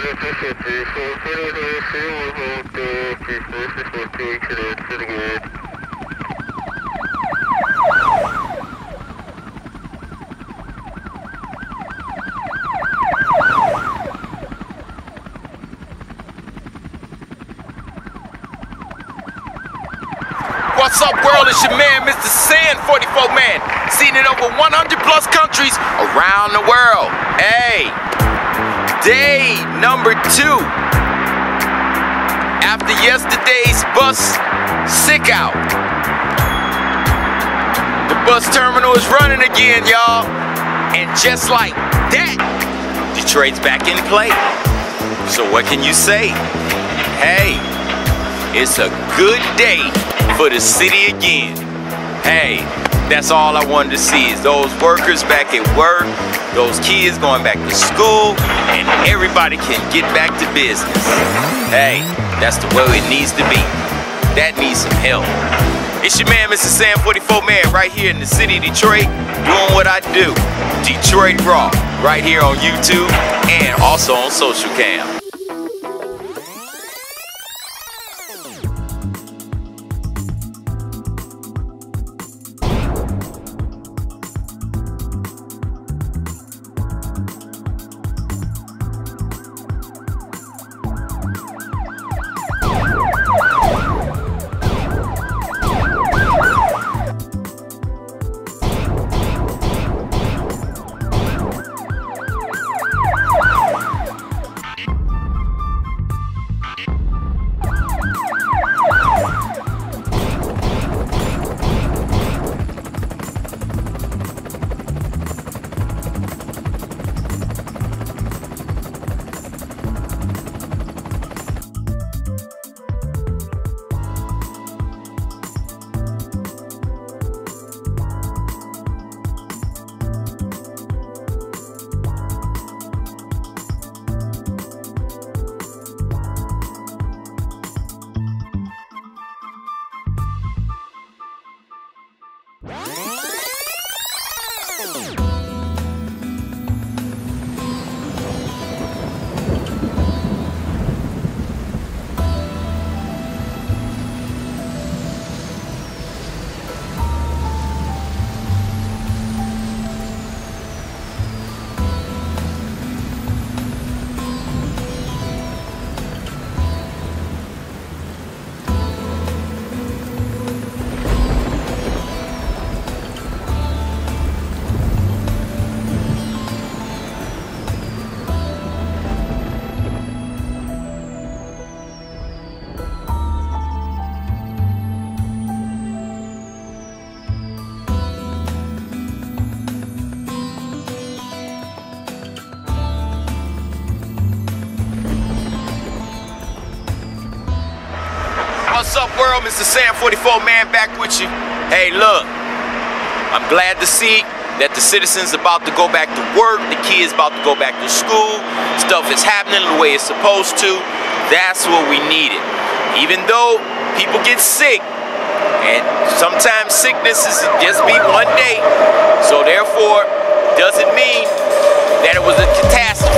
What's up, world? It's your man, MrSan44Man, seen in over 100 plus countries around the world. Hey, day number 2 after yesterday's bus sick out. The bus terminal is running again, y'all. And just like that, Detroit's back in play. So what can you say? Hey, it's a good day for the city again. Hey, that's all I wanted to see is those workers back at work, those kids going back to school, and everybody can get back to business. Hey, that's the way it needs to be. That needs some help. It's your man, MrSan44Man, right here in the city of Detroit, doing what I do. Detroit Raw, right here on YouTube and also on Social Cam. What's up, world? MrSan44Man back with you. Hey, look, I'm glad to see that the citizens about to go back to work, the kids about to go back to school, stuff is happening the way it's supposed to. That's what we needed. Even though people get sick, and sometimes sickness is just be one day, so therefore doesn't mean that it was a catastrophe.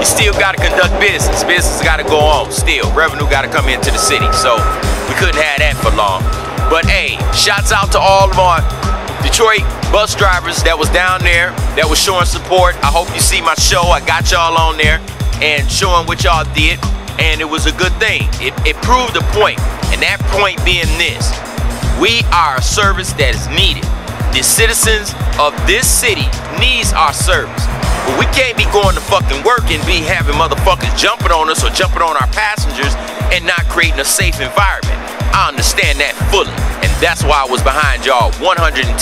You still got to conduct business. Business got to go on still. Revenue got to come into the city. So we couldn't have that for long. But hey, shouts out to all of my Detroit bus drivers that was down there, that was showing support. I hope you see my show. I got y'all on there and showing what y'all did. And it was a good thing. It proved a point. And that point being this: we are a service that is needed. The citizens of this city needs our service. But we can't be going to fucking work and be having motherfuckers jumping on us or jumping on our passengers and not creating a safe environment. I understand that fully, and that's why I was behind y'all 110%.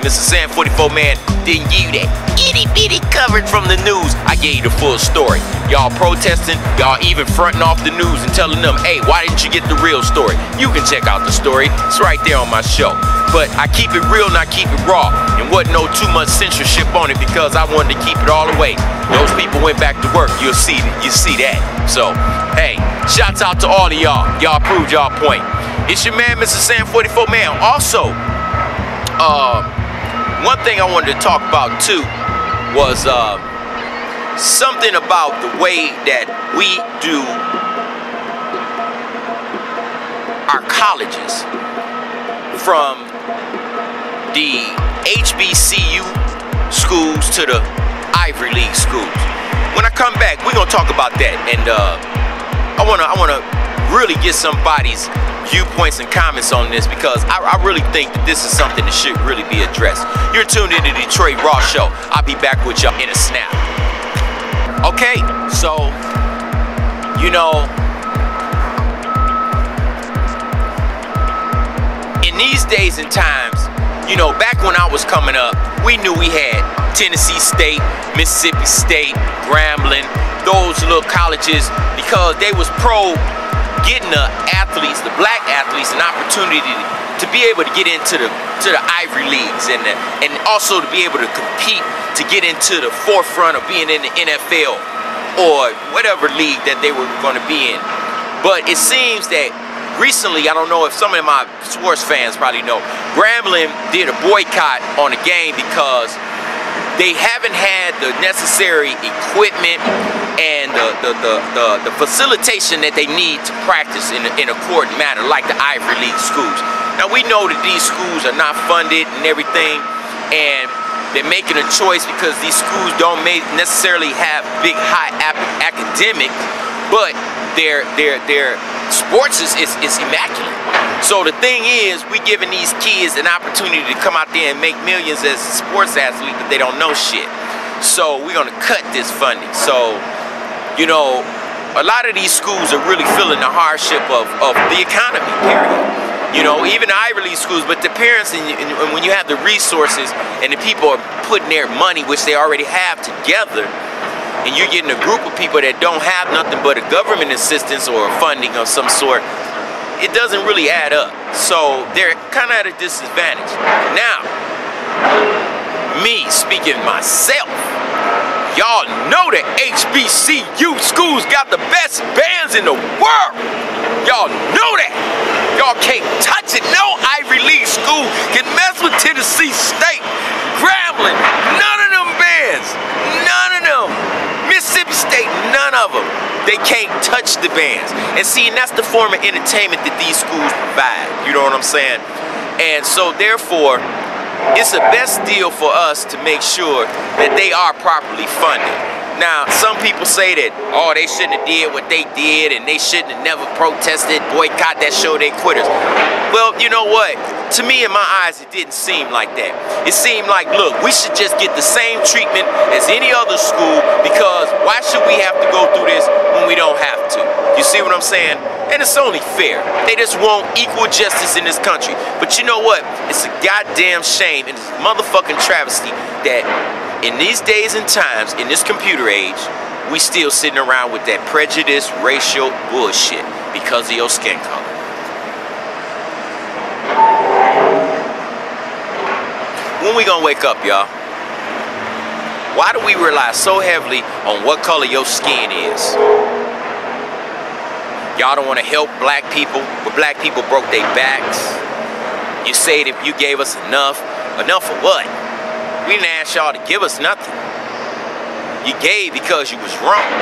MrSan44Man didn't give you that itty bitty coverage from the news. I gave you the full story. Y'all protesting, y'all even fronting off the news and telling them, hey, why didn't you get the real story? You can check out the story. It's right there on my show. But I keep it real and I keep it raw, and wasn't no too much censorship on it because I wanted to keep it all the way. Those people went back to work. You'll see that. You see that. So, hey, shouts out to all of y'all. Y'all proved y'all point. It's your man, MrSan44Man. Also, one thing I wanted to talk about too was something about the way that we do our colleges, from the HBCU schools to the Ivy League schools. When I come back, we're gonna talk about that, and I wanna really get somebody's viewpoints and comments on this, because I really think that this is something that should really be addressed. You're tuned into the Detroit Raw Show. I'll be back with y'all in a snap. Okay, so you know, in these days and times, you know, back when I was coming up, we knew we had Tennessee State, Mississippi State, Grambling, those little colleges, because they was pro getting the athletes, the black athletes, an opportunity to be able to get into the Ivy Leagues, and also to be able to compete, to get into the forefront of being in the NFL or whatever league that they were going to be in. But it seems that recently, I don't know if some of my sports fans probably know, Grambling did a boycott on the game because they haven't had the necessary equipment and the facilitation that they need to practice in a court manner, like the Ivy League schools. Now, we know that these schools are not funded and everything, and they're making a choice because these schools don't necessarily have big, high academic, but their sports is immaculate. So the thing is, we giving these kids an opportunity to come out there and make millions as a sports athlete, but they don't know shit. So we're gonna cut this funding. So, you know, a lot of these schools are really feeling the hardship of the economy, period. You know, even the Ivy League schools, but the parents, and when you have the resources and the people are putting their money, which they already have, together, and you're getting a group of people that don't have nothing but a government assistance or funding of some sort, it doesn't really add up. So they're kind of at a disadvantage. Now, me speaking myself, y'all know that HBCU schools got the best bands in the world. Y'all know that. Y'all can't touch it. No Ivy League school can mess with Tennessee State, Grambling, none of them bands, none of them. Mississippi State, none of them. They can't touch the bands. And see, and that's the form of entertainment that these schools provide. You know what I'm saying? And so therefore, it's the best deal for us to make sure that they are properly funded. Now, some people say that, oh, they shouldn't have did what they did, and they shouldn't have never protested, boycott that show, they quitters. Well, you know what? To me, in my eyes, it didn't seem like that. It seemed like, look, we should just get the same treatment as any other school, because why should we have to go through this when we don't have to? You see what I'm saying? And it's only fair. They just want equal justice in this country. But you know what? It's a goddamn shame, and it's a motherfucking travesty that in these days and times, in this computer age, we still sitting around with that prejudice, racial bullshit because of your skin color. When we gonna wake up, y'all? Why do we rely so heavily on what color your skin is? Y'all don't want to help black people, but black people broke their backs. You say that you gave us enough. Enough for what? We didn't ask y'all to give us nothing. You gave because you was wrong.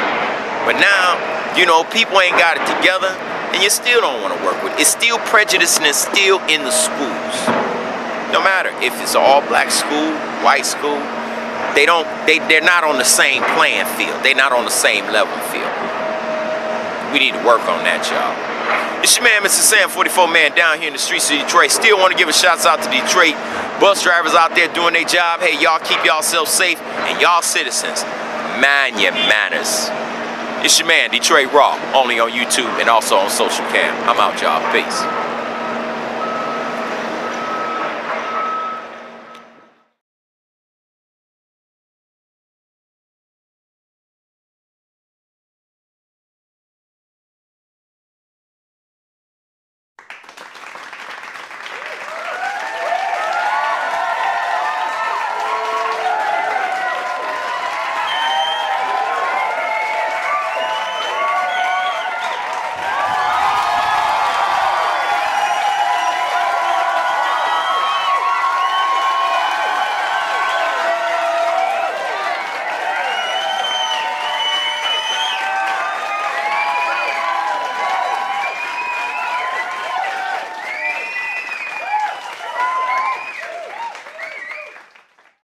But now, you know, people ain't got it together, and you still don't want to work with it. It's still prejudice, and it's still in the schools. No matter if it's an all-black school, white school, they're not on the same playing field. They're not on the same level field. We need to work on that, y'all. It's your man, MrSan44Man, down here in the streets of Detroit. Still want to give a shout out to Detroit bus drivers out there doing their job. Hey, y'all keep yourselves safe, and y'all citizens, mind your manners. It's your man, Detroit Raw, only on YouTube and also on social cam. I'm out, y'all. Peace.